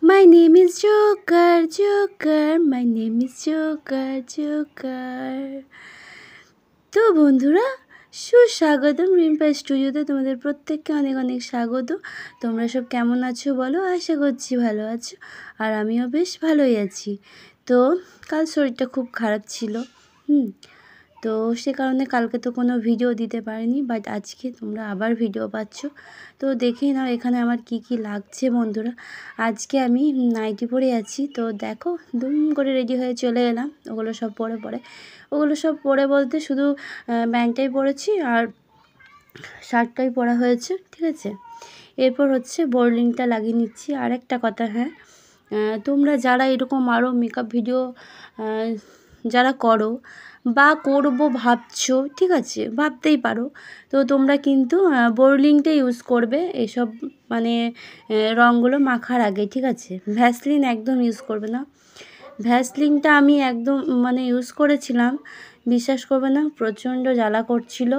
My name is Joker, Joker, my name is Joker, Joker. তো বন্ধুরা, সুস্বাগতম রিম্পা স্টুডিওতে তোমাদের প্রত্যেককে অনেক অনেক স্বাগত। তোমরা সব কেমন আছো বলো? আশা করছি ভালো আছো, আর আমিও বেশ ভালোই আছি। তো কাল শরীরটা খুব খারাপ ছিল, তো সে কারণে কালকে তো কোনো ভিডিও দিতে পারিনি, বাট আজকে তোমরা আবার ভিডিও পাচ্ছ। তো দেখেই নাও এখানে আমার কি কি লাগছে বন্ধুরা। আজকে আমি নাইটি পরে আছি, তো দেখো দুম করে রেডি হয়ে চলে এলাম। ওগুলো সব পরে বলতে শুধু প্যান্টটাই পরেছি আর শার্টটাই পরা হয়েছে, ঠিক আছে। এরপর হচ্ছে বোর্ডিংটা লাগিয়ে নিচ্ছি। আর একটা কথা, হ্যাঁ, তোমরা যারা এরকম আরও মেকআপ ভিডিও যারা করো বা করবো ভাবছো, ঠিক আছে, ভাবতেই পারো, তো তোমরা কিন্তু বোর্ডিংটা ইউজ করবে এসব মানে রঙগুলো মাখার আগে, ঠিক আছে। ভ্যাসলিন একদম ইউজ করবে না। ভ্যাসলিনটা আমি একদম মানে ইউজ করেছিলাম, বিশ্বাস করবে না, প্রচণ্ড জ্বালা করছিল।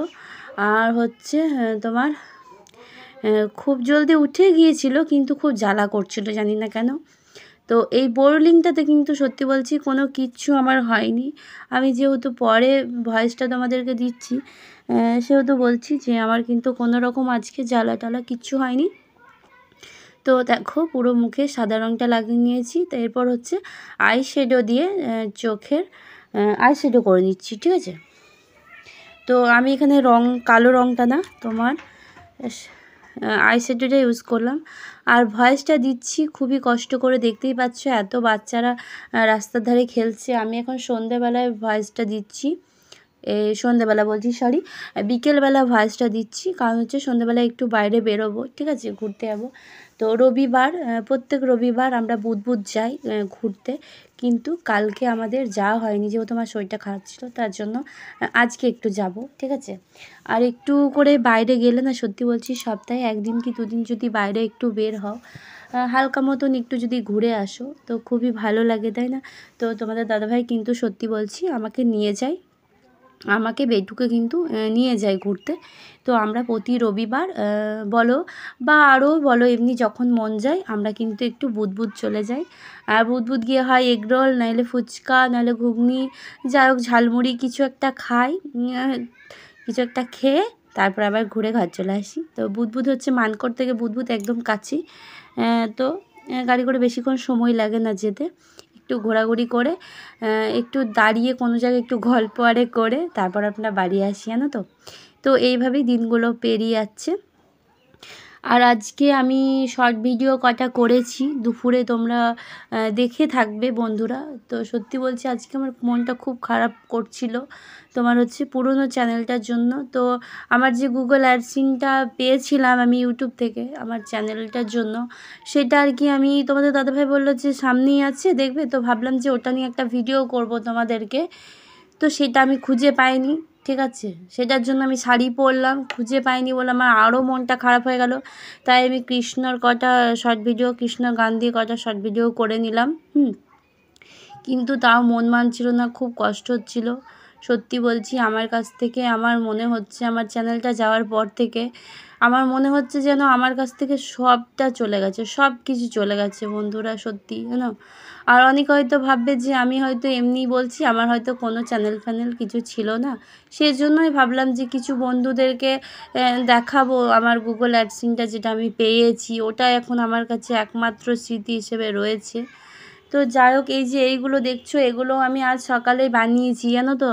আর হচ্ছে তোমার খুব জলদি উঠে গিয়েছিল, কিন্তু খুব জ্বালা করছিল, জানি না কেন। তো এই বোরলিংটাতে কিন্তু সত্যি বলছি কোনো কিচ্ছু আমার হয়নি। আমি যেহেতু পরে ভয়েসটা তোমাদেরকে দিচ্ছি, সেহেতু বলছি যে আমার কিন্তু কোনো রকম আজকে জ্বালা টালা কিচ্ছু হয়নি। তো দেখো পুরো মুখে সাদা রঙটা লাগিয়ে নিয়েছি। তো এরপর হচ্ছে আই শ্যাডো দিয়ে চোখের আই শ্যাডো করে নিচ্ছি, ঠিক আছে। তো আমি এখানে কালো রঙটা না, তোমার আই শ্যাডোটা ইউজ করলাম। আর ভয়েসটা দিচ্ছি খুবই কষ্ট করে, দেখতেই পাচ্ছ এত বাচ্চারা রাস্তার ধারে খেলছে। আমি এখন সন্ধেবেলায় ভয়েসটা দিচ্ছি, সন্ধেবেলা বলছি, সরি, বিকেলবেলা ভয়েসটা দিচ্ছি, কারণ হচ্ছে সন্ধেবেলায় একটু বাইরে বেরোবো, ঠিক আছে, ঘুরতে যাবো। তো রবিবার, প্রত্যেক রবিবার আমরা বুধ যাই ঘুরতে, কিন্তু কালকে আমাদের যাওয়া হয়নি, যেহেতু আমার শরীরটা খারাপ ছিল, তার জন্য আজকে একটু যাব, ঠিক আছে। আর একটু করে বাইরে গেলে না, সত্যি বলছি, সপ্তাহে একদিন কি দুদিন যদি বাইরে একটু বের হও, হালকা মতন একটু যদি ঘুরে আসো, তো খুবই ভালো লাগে, তাই না? তো তোমাদের দাদাভাই কিন্তু সত্যি বলছি আমাকে নিয়ে যায়, আমাকে বেটুকে কিন্তু নিয়ে যায় ঘুরতে। তো আমরা প্রতি রবিবার বলো বা আরও বলো, এমনি যখন মন যায় আমরা কিন্তু একটু বুধ চলে যাই। আর বুধ গিয়ে হয় এগরোল, নাহলে ফুচকা, নাহলে ঘুগনি, যাই হোক ঝালমুড়ি কিছু একটা খাই, কিছু একটা খেয়ে তারপর আবার ঘুরে ঘর চলে আসি। তো বুধ হচ্ছে মানকড় থেকে বুধ একদম কাছেই, তো গাড়ি করে বেশিক্ষণ সময় লাগে না যেতে। একটু ঘোরাঘুরি করে একটু দাঁড়িয়ে কোনো জায়গায় একটু গল্প করে তারপর আপনার বাড়ি আসি, জানো তো। তো এইভাবেই দিনগুলো পেরিয়ে যাচ্ছে। আর আজকে আমি শর্ট ভিডিও কটা করেছি দুপুরে, তোমরা দেখে থাকবে বন্ধুরা। তো সত্যি বলছি আজকে আমার মনটা খুব খারাপ করছিল, তোমার হচ্ছে পুরনো চ্যানেলটার জন্য। তো আমার যে গুগল অ্যাডসেন্সটা পেয়েছিলাম আমি ইউটিউব থেকে আমার চ্যানেলটার জন্য, সেটা আর কি আমি, তোমাদের দাদাভাই বললো যে সামনেই আছে দেখবে, তো ভাবলাম যে ওটা নিয়ে একটা ভিডিও করব তোমাদেরকে। তো সেটা আমি খুঁজে পাইনি, ঠিক আছে, সেটার জন্য আমি শাড়ি পরলাম, খুঁজে পাইনি বলে আমার আরও মনটা খারাপ হয়ে গেল। তাই আমি কৃষ্ণর কটা শর্ট ভিডিও, কৃষ্ণ গান দিয়ে কটা শর্ট ভিডিও করে নিলাম, কিন্তু তাও মন মানছিল না, খুব কষ্ট হচ্ছিল। সত্যি বলছি আমার কাছ থেকে, আমার মনে হচ্ছে আমার চ্যানেলটা যাওয়ার পর থেকে আমার মনে হচ্ছে যেন আমার কাছ থেকে সবটা চলে গেছে, সব কিছু চলে গেছে বন্ধুরা, সত্যি জানো। আর অনেকে হয়তো ভাববে যে আমি হয়তো এমনি বলছি, আমার হয়তো কোনো চ্যানেল ফ্যানেল কিছু ছিল না, সেই জন্যই ভাবলাম যে কিছু বন্ধুদেরকে দেখাবো আমার গুগল অ্যাডসেন্সটা যেটা আমি পেয়েছি, ওটা এখন আমার কাছে একমাত্র স্মৃতি হিসেবে রয়েছে। তো যাই হোক, এই যে এইগুলো দেখছো, এগুলো আমি আজ সকালেই বানিয়েছি, জানো তো।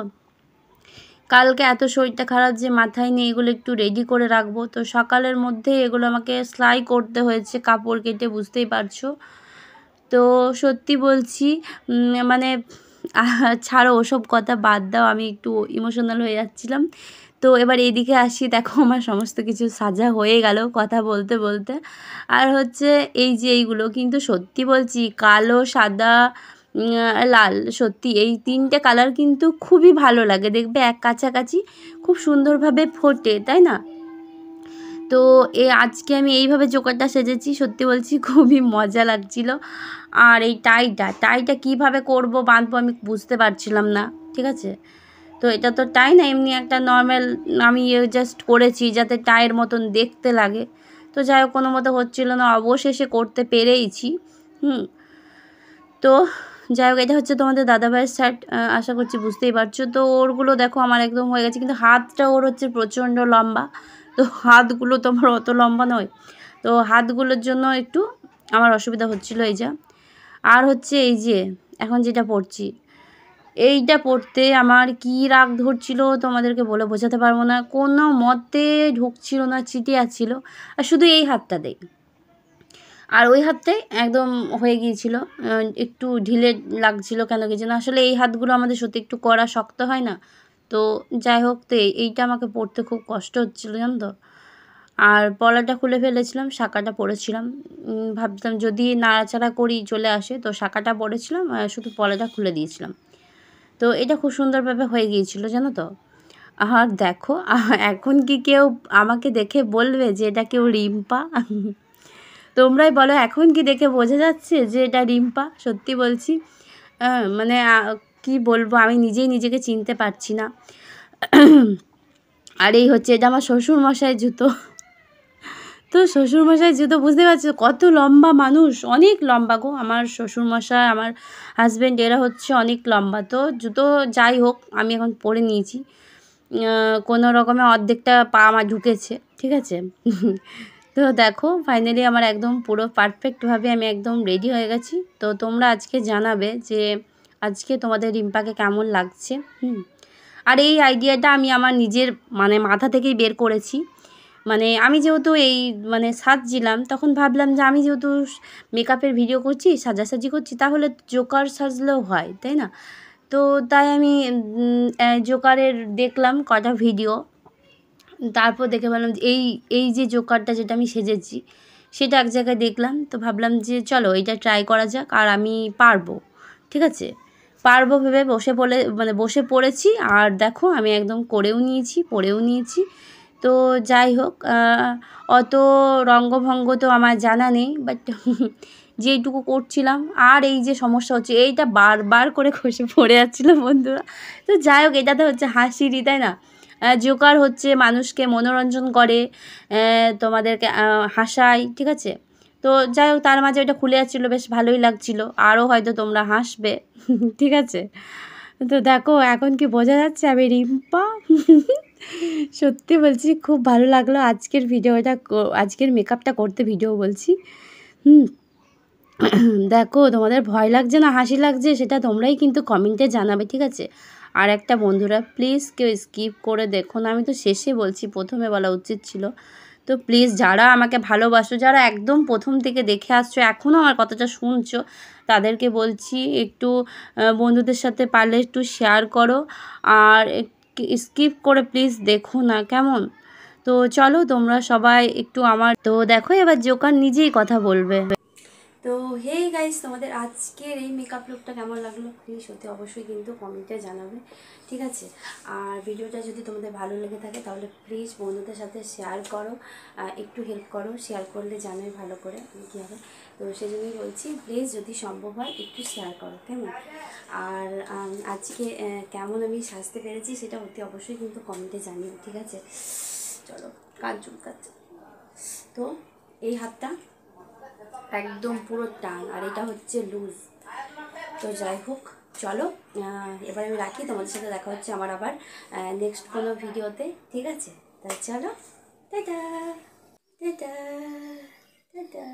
কালকে এত শরীরটা খারাপ যে মাথায় নিয়ে এগুলো একটু রেডি করে রাখবো, তো সকালের মধ্যে এগুলো আমাকে সেলাই করতে হয়েছে কাপড় কেটে, বুঝতেই পারছো। তো সত্যি বলছি মানে ছাড়ো ওসব কথা, বাদ দাও, আমি একটু ইমোশনাল হয়ে যাচ্ছিলাম। তো এবার এইদিকে আসি, দেখো আমার সমস্ত কিছু সাজা হয়ে গেল কথা বলতে বলতে। আর হচ্ছে এই যে এইগুলো কিন্তু সত্যি বলছি, কালো, সাদা, লাল, সত্যি এই তিনটে কালার কিন্তু খুবই ভালো লাগে, দেখবে এক কাছাকাছি খুব সুন্দরভাবে ফোটে, তাই না? তো আজকে আমি এইভাবে জোকারটা সেজেছি, সত্যি বলছি খুবই মজা লাগছিল। আর এই টাইটা কীভাবে করব, বাঁধবো, আমি বুঝতে পারছিলাম না, ঠিক আছে। তো এটা তো টাই না, এমনি একটা নর্মাল আমি জাস্ট করেছি যাতে টাইয়ের মতন দেখতে লাগে। তো যাই হোক, কোনো মতো হচ্ছিল না, অবশেষে করতে পেরেইছি। তো যাই হোক, এটা হচ্ছে তোমাদের দাদাভাইয়ের শার্ট, আশা করছি বুঝতেই পারছো। তো ওরগুলো দেখো আমার একদম হয়ে গেছে, কিন্তু হাতটা ওর হচ্ছে প্রচণ্ড লম্বা, তো হাতগুলো তোমার অত লম্বা নয়, তো হাতগুলোর জন্য একটু আমার অসুবিধা হচ্ছিলো। এই যা আর হচ্ছে এই যে এখন যেটা পরছি, এইটা পরতে আমার কি রাগ ধরছিল তোমাদেরকে বলে বোঝাতে পারবো না, কোনো মতে ঢুকছিল না, চিটে আসছিল। আর শুধু এই হাতটা দেয়, আর ওই হাতটাই একদম হয়ে গিয়েছিল, একটু ঢিলে লাগছিল কেন কি যেন। আসলে এই হাতগুলো আমাদের সত্যি একটু কড়া শক্ত হয় না, তো যাই হোক, তো এইটা আমাকে পরতে খুব কষ্ট হচ্ছিলো জানো তো। আর পলাটা খুলে ফেলেছিলাম, শাঁখাটা পরেছিলাম, ভাবতাম যদি নাড়াচাড়া করি চলে আসে, তো শাঁখাটা পরেছিলাম আর শুধু পলাটা খুলে দিয়েছিলাম। তো এটা খুব সুন্দরভাবে হয়ে গিয়েছিল জানো তো। আর দেখো, এখন কি কেউ আমাকে দেখে বলবে যে এটা কেউ রিম্পা? তোমরাই বলো, এখন কি দেখে বোঝা যাচ্ছে যে এটা রিম্পা? সত্যি বলছি, মানে কি বলবো, আমি নিজেই নিজেকে চিনতে পারছি না। আর এই হচ্ছে, এটা আমার শ্বশুরমশাইয়ের জুতো। তো শ্বশুরমশাই জুতো বুঝতে পারছো কত লম্বা মানুষ, অনেক লম্বা গো আমার শ্বশুরমশাই, আমার হাজব্যান্ড, এরা হচ্ছে অনেক লম্বা। তো জুতো যাই হোক, আমি এখন পরে নিয়েছি, কোনো রকমে অর্ধেকটা পা আমার ঢুকেছে, ঠিক আছে। তো দেখো ফাইনালি আমার একদম পুরো পারফেক্টভাবে আমি একদম রেডি হয়ে গেছি। তো তোমরা আজকে জানাবে যে আজকে তোমাদের রিম্পাকে কেমন লাগছে। আর এই আইডিয়াটা আমি আমার নিজের মানে মাথা থেকেই বের করেছি। মানে আমি যেহেতু এই মানে সাজছিলাম, তখন ভাবলাম যে আমি যেহেতু মেকআপের ভিডিও করছি, সাজাসাজি করছি, তাহলে জোকার সাজলেও হয়, তাই না? তো তাই আমি জোকারের দেখলাম কটা ভিডিও, তারপর দেখে ভাবলাম যে এই যে জোকারটা যেটা আমি সেজেছি সেটা এক জায়গায় দেখলাম, তো ভাবলাম যে চলো এটা ট্রাই করা যাক, আর আমি পারবো, ঠিক আছে, পারবো ভেবে বসে পড়েছি। আর দেখো আমি একদম করেও নিয়েছি, পরেও নিয়েছি। তো যাই হোক, অত রঙ্গভঙ্গ তো আমার জানা নেই, বাট যেইটুকু করছিলাম। আর এই যে সমস্যা হচ্ছে, এইটা বারবার করে খসে পড়ে যাচ্ছিলো বন্ধুরা। তো যাই হোক, এটাতে হচ্ছে হাসিরই, তাই না? জোকার হচ্ছে মানুষকে মনোরঞ্জন করে, তোমাদেরকে হাসায়, ঠিক আছে। তো যাই হোক, তার মাঝে ওটা খুলে যাচ্ছিলো, বেশ ভালোই লাগছিলো, আরও হয়তো তোমরা হাসবে। ঠিক আছে, তো দেখো এখন কি বোঝা যাচ্ছে আমি রিম্পা? সত্যি বলছি খুব ভালো লাগলো আজকের ভিডিওটা, আজকের মেকআপটা করতে, ভিডিও বলছি। দেখো তোমাদের ভয় লাগছে না হাসি লাগছে সেটা তোমরাই কিন্তু কমেন্টে জানাবে, ঠিক আছে। আর একটা বন্ধুরা প্লিজ কেউ স্কিপ করে দেখো না, আমি তো শেষে বলছি, প্রথমে বলা উচিত ছিল। তো প্লিজ যারা আমাকে ভালোবাসো, যারা একদম প্রথম থেকে দেখে আসছো, এখনও আমার কথাটা শুনছো, তাদেরকে বলছি একটু বন্ধুদের সাথে পারলে একটু শেয়ার করো, আর স্কিপ করে প্লিজ দেখো না, কেমন? তো চলো তোমরা সবাই একটু আমার, তো দেখো এবার জোকার নিজেই কথা বলবে। তো হেই গাইস, তোমাদের আজকের এই মেকআপ লুকটা কেমন লাগলো প্লিজ সত্যি অবশ্যই কিন্তু কমেন্টে জানাবে, ঠিক আছে। আর ভিডিওটা যদি তোমাদের ভালো লেগে থাকে তাহলে প্লিজ বন্ধুদের সাথে শেয়ার করো, একটু হেল্প করো, শেয়ার করলে জানোই ভালো করে কী হবে। তো সেই জন্যই বলছি প্লিজ যদি সম্ভব হয় একটু শেয়ার করো, কেমন? আর আজকে কেমন আমি সাজতে পেরেছি সেটা অতি অবশ্যই কিন্তু কমেন্টে জানিও, ঠিক আছে। চলো, কাজ চুলকাচ্ছে। তো এই হাতটা একদম পুরো টান, আর এটা হচ্ছে লুজ। তো যাই হোক, চলো এবার আমি রাখি, তোমাদের সাথে দেখা হচ্ছে আমার আবার নেক্সট কোনো ভিডিওতে, ঠিক আছে। তাই চলো, টাটা টাটা টাটা।